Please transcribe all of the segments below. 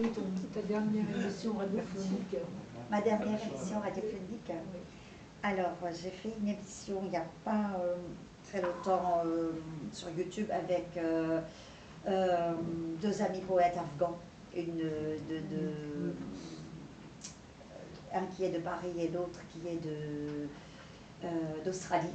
Ta dernière émission radiophonique. Ma dernière émission radiophonique. Oui. Alors, j'ai fait une émission il n'y a pas très longtemps sur YouTube avec deux amis poètes afghans. Un qui est de Paris et l'autre qui est d'Australie.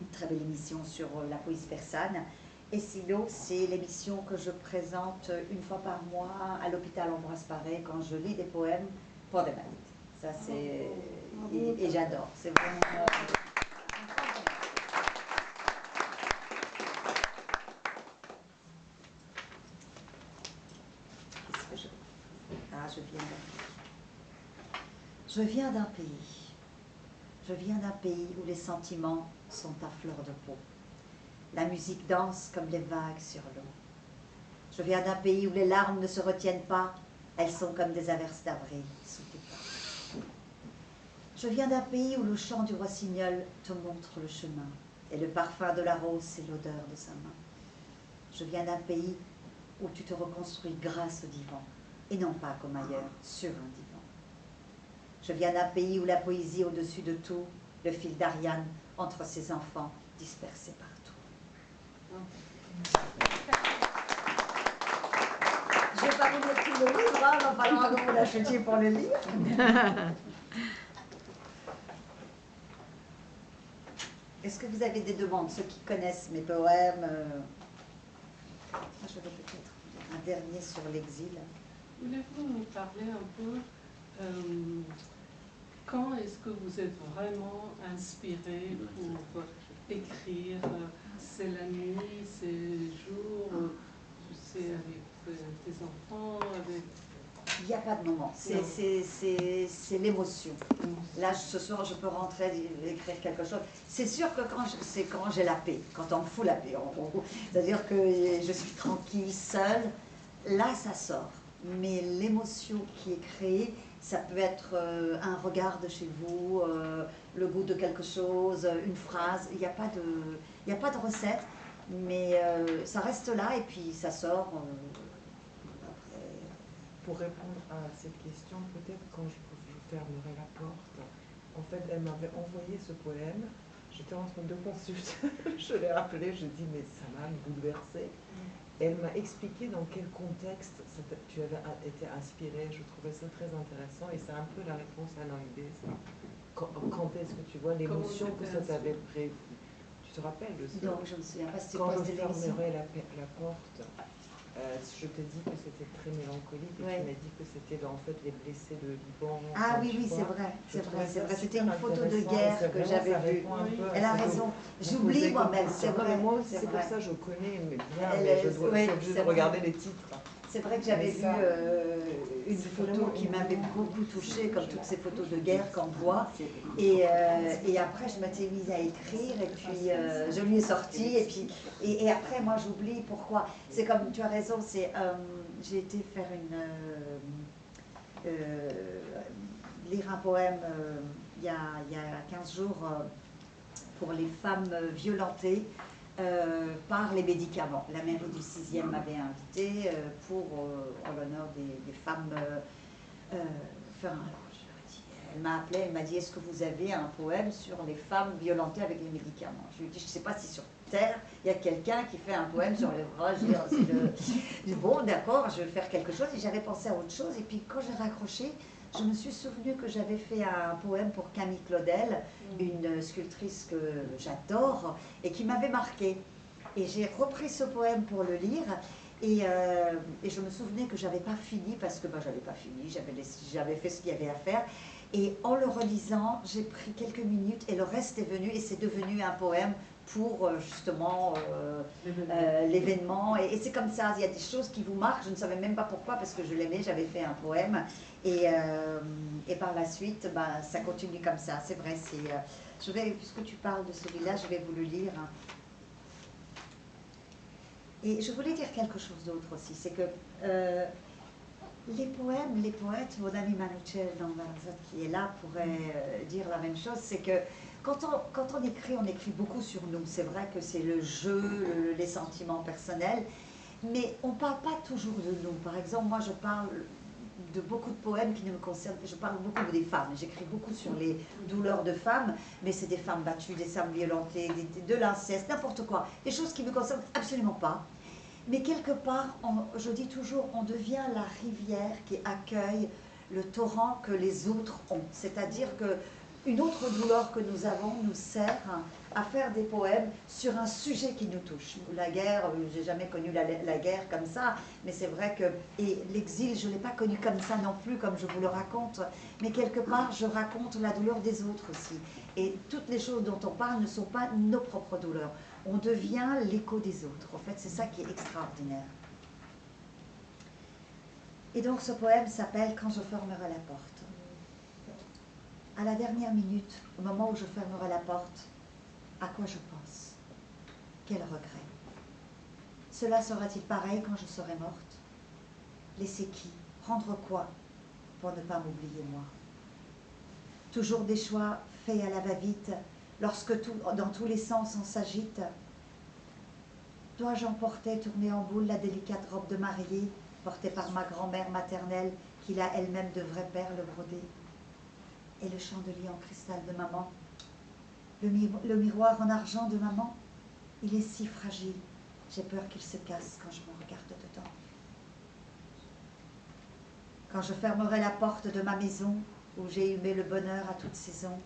Une très belle émission sur la poésie persane. Et sinon, c'est l'émission que je présente une fois par mois à l'hôpital Ambroise Paré quand je lis des poèmes pour des malades. Ça, c'est... Et j'adore. C'est vraiment... Qu'est-ce que je... Ah, je viens d'un pays. Je viens d'un pays où les sentiments sont à fleur de peau. La musique danse comme les vagues sur l'eau. Je viens d'un pays où les larmes ne se retiennent pas, elles sont comme des averses d'avril sous tes pas. Je viens d'un pays où le chant du rossignol te montre le chemin, et le parfum de la rose, c'est l'odeur de sa main. Je viens d'un pays où tu te reconstruis grâce au divan, et non pas comme ailleurs, sur un divan. Je viens d'un pays où la poésie au-dessus de tout, le fil d'Ariane entre ses enfants dispersés partout. Je ne vais pas vous mettre tout le livre, hein, il va falloir que vous l'achetiez pour le lire. Est-ce que vous avez des demandes, ceux qui connaissent mes poèmes je vais peut-être un dernier sur l'exil. Voulez-vous nous parler un peu quand est-ce que vous êtes vraiment inspiré pour écrire? C'est la nuit, c'est le jour, c'est avec tes enfants, avec... Il n'y a pas de moment, c'est l'émotion. Là, ce soir, je peux rentrer et écrire quelque chose. C'est sûr que c'est quand j'ai la paix, quand on me fout la paix, en gros. C'est-à-dire que je suis tranquille, seule, là, ça sort. Mais l'émotion qui est créée, ça peut être un regard de chez vous, le goût de quelque chose, une phrase. Il n'y a pas de recette, mais ça reste là et puis ça sort. Pour répondre à cette question, peut-être quand je fermerai la porte, en fait, elle m'avait envoyé ce poème, j'étais en train de consulter, je l'ai appelé, je dis mais ça m'a bouleversée. Elle m'a expliqué dans quel contexte tu avais été inspirée, je trouvais ça très intéressant et c'est un peu la réponse à l'idée. Quand est-ce que tu vois l'émotion que ça t'avait prévu? Tu te rappelles de ça? Donc je me souviens pas, quand je fermerai la porte. Je t'ai dit que c'était très mélancolique et tu m'as dit que c'était en fait les blessés de Liban. Ah oui, oui, c'est vrai, c'est vrai. C'était une photo de guerre que j'avais vue. Elle a raison. J'oublie moi-même, c'est vrai. Moi aussi, c'est pour ça que je connais bien, mais je dois juste regarder les titres. C'est vrai que j'avais vu une photo qui m'avait beaucoup touchée, comme toutes ces photos de guerre qu'on voit. Et après, je m'étais mise à écrire, et puis je lui ai sorti, et après, moi, j'oublie pourquoi. C'est comme, tu as raison, j'ai été faire lire un poème il y a 15 jours pour les femmes violentées par les médicaments. La mairie du 6e m'avait invité en l'honneur des femmes. Elle m'a appelé, elle m'a dit: est-ce que vous avez un poème sur les femmes violentées avec les médicaments? Je lui ai dit: je ne sais pas si sur Terre, il y a quelqu'un qui fait un poème sur les bras. Je dis bon, d'accord, je vais faire quelque chose. Et j'avais pensé à autre chose. Et puis quand j'ai raccroché, je me suis souvenu que j'avais fait un poème pour Camille Claudel, une sculptrice que j'adore et qui m'avait marqué. Et j'ai repris ce poème pour le lire. Et je me souvenais que j'avais pas fini parce que j'avais pas fini, j'avais fait ce qu'il y avait à faire. Et en le relisant, j'ai pris quelques minutes et le reste est venu et c'est devenu un poème pour justement l'événement. Et c'est comme ça, il y a des choses qui vous marquent, je ne savais même pas pourquoi parce que je l'aimais, j'avais fait un poème. Et par la suite, ça continue comme ça, c'est vrai. Puisque tu parles de celui-là, je vais vous le lire. Et je voulais dire quelque chose d'autre aussi, c'est que les poèmes, les poètes, mon ami Manucel qui est là pourrait dire la même chose, c'est que quand on écrit beaucoup sur nous. C'est vrai que c'est le jeu, les sentiments personnels, Mais on ne parle pas toujours de nous. Par exemple, moi je parle de beaucoup de poèmes qui ne me concernent pas. Je parle beaucoup des femmes. J'écris beaucoup sur les douleurs de femmes, mais c'est des femmes battues, des femmes violentées, de l'inceste, n'importe quoi. Des choses qui ne me concernent absolument pas. Mais quelque part, je dis toujours, on devient la rivière qui accueille le torrent que les autres ont. C'est-à-dire qu'une autre douleur que nous avons nous sert à faire des poèmes sur un sujet qui nous touche. La guerre, j'ai jamais connu la guerre comme ça, mais c'est vrai que, et l'exil, je ne l'ai pas connu comme ça non plus, comme je vous le raconte, mais quelque part, je raconte la douleur des autres aussi. Et toutes les choses dont on parle ne sont pas nos propres douleurs. On devient l'écho des autres. En fait, c'est ça qui est extraordinaire. Et donc, ce poème s'appelle « Quand je fermerai la porte ». À la dernière minute, au moment où je fermerai la porte, à quoi je pense? Quel regret? Cela sera-t-il pareil quand je serai morte? Laisser qui? Prendre quoi pour ne pas m'oublier moi? Toujours des choix faits à la va-vite, lorsque dans tous les sens on s'agite. Dois-je emporter, tourner en boule, la délicate robe de mariée, portée par ma grand-mère maternelle, qui l'a elle-même de vraies perles brodées? Et le chandelier en cristal de maman, le miroir en argent de maman, il est si fragile, j'ai peur qu'il se casse quand je me regarde dedans. Quand je fermerai la porte de ma maison, où j'ai humé le bonheur à toute saison,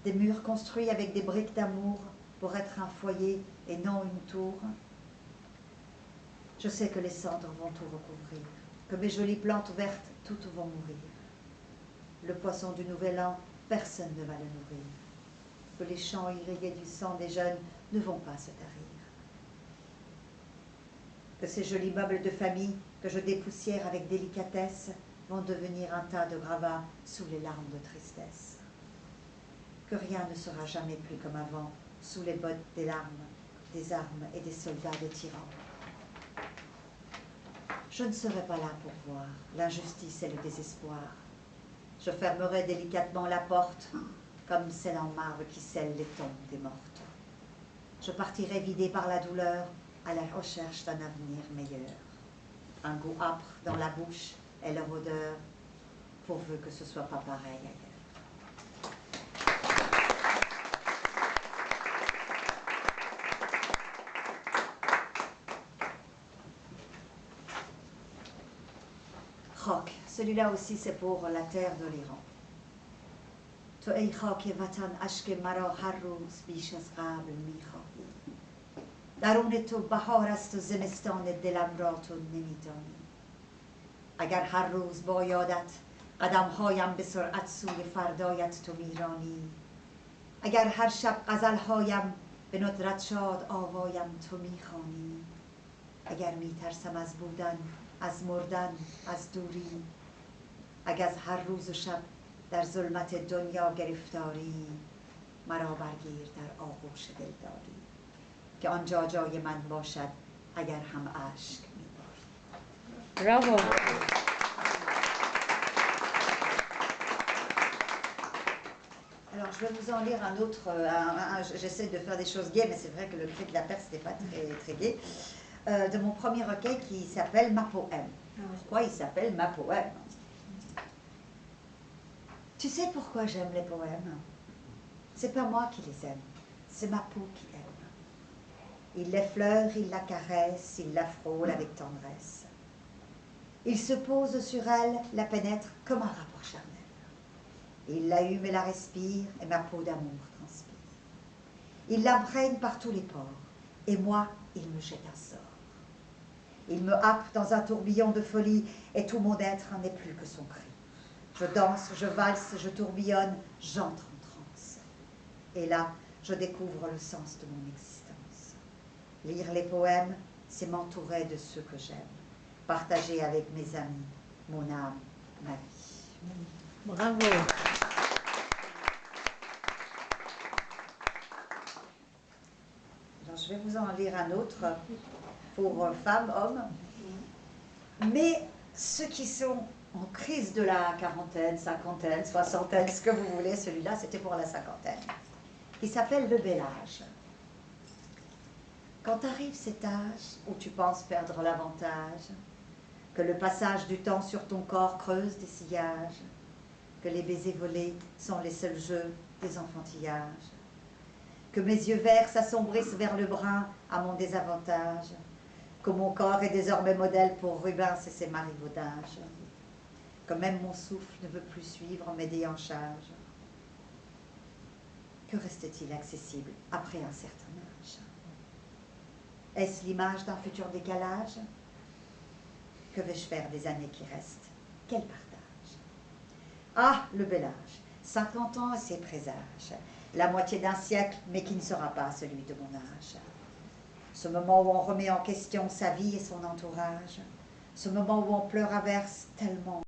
des murs construits avec des briques d'amour pour être un foyer et non une tour, je sais que les cendres vont tout recouvrir, que mes jolies plantes vertes toutes vont mourir. Le poisson du nouvel an, personne ne va le nourrir, que les champs irrigués du sang des jeunes ne vont pas se tarir, que ces jolis meubles de famille que je dépoussière avec délicatesse vont devenir un tas de gravats sous les larmes de tristesse, que rien ne sera jamais plus comme avant sous les bottes des larmes, des armes et des soldats des tyrans. Je ne serai pas là pour voir l'injustice et le désespoir. Je fermerai délicatement la porte, comme celle en marbre qui scelle les tombes des mortes. Je partirai vidée par la douleur à la recherche d'un avenir meilleur. Un goût âpre dans la bouche et leur odeur, pourvu que ce soit pas pareil ailleurs. Rock, celui-là aussi c'est pour la terre de l'Iran. تو ای خاک وطن اشک مرا هر روز بیش از قبل میخواهی. درون تو بهار است و زمستان دلم را تو نمیدانی. اگر هر روز با یادت قدمهایم به سرعت سوی فردایت تو میرانی. اگر هر شب غزلهایم به ندرت شاد آوایم تو میخوانی. اگر میترسم از بودن، از مردن، از دوری. اگر هر روز و شب در ظلمت دنیا گرفتاری، مرا برگیر در آغوش دلداری که آنجا جای من باشد اگر هم اشک میباری. Bravo. Alors je vais vous en lire un autre, j'essaie de faire des choses gaies, mais c'est vrai que le cri de la Perse n'était pas très gai, de mon premier recueil qui s'appelle Ma Poème. Pourquoi il s'appelle Ma Poème? Tu sais pourquoi j'aime les poèmes? C'est pas moi qui les aime, c'est ma peau qui aime. Il l'effleure, il la caresse, il la frôle avec tendresse. Il se pose sur elle, la pénètre comme un rapport charnel. Il la hume et la respire, et ma peau d'amour transpire. Il l'imprègne par tous les pores, et moi, il me jette un sort. Il me happe dans un tourbillon de folie, et tout mon être n'est plus que son cri. Je danse, je valse, je tourbillonne, j'entre en transe. Et là, je découvre le sens de mon existence. Lire les poèmes, c'est m'entourer de ceux que j'aime. Partager avec mes amis mon âme, ma vie. Bravo. Alors, je vais vous en lire un autre pour femmes, hommes. Mais ceux qui sont en crise de la quarantaine, cinquantaine, soixantaine, ce que vous voulez, celui-là, c'était pour la cinquantaine, qui s'appelle Le Bel Âge. Quand arrive cet âge où tu penses perdre l'avantage, que le passage du temps sur ton corps creuse des sillages, que les baisers volés sont les seuls jeux des enfantillages, que mes yeux verts s'assombrissent vers le brun à mon désavantage, que mon corps est désormais modèle pour Rubens et ses marivaudages, que même mon souffle ne veut plus suivre mes déhanchages. Que reste-t-il accessible après un certain âge? Est-ce l'image d'un futur décalage? Que vais-je faire des années qui restent? Quel partage? Ah, le bel âge, 50 ans et ses présages, la moitié d'un siècle, mais qui ne sera pas celui de mon âge. Ce moment où on remet en question sa vie et son entourage, ce moment où on pleure à verse tellement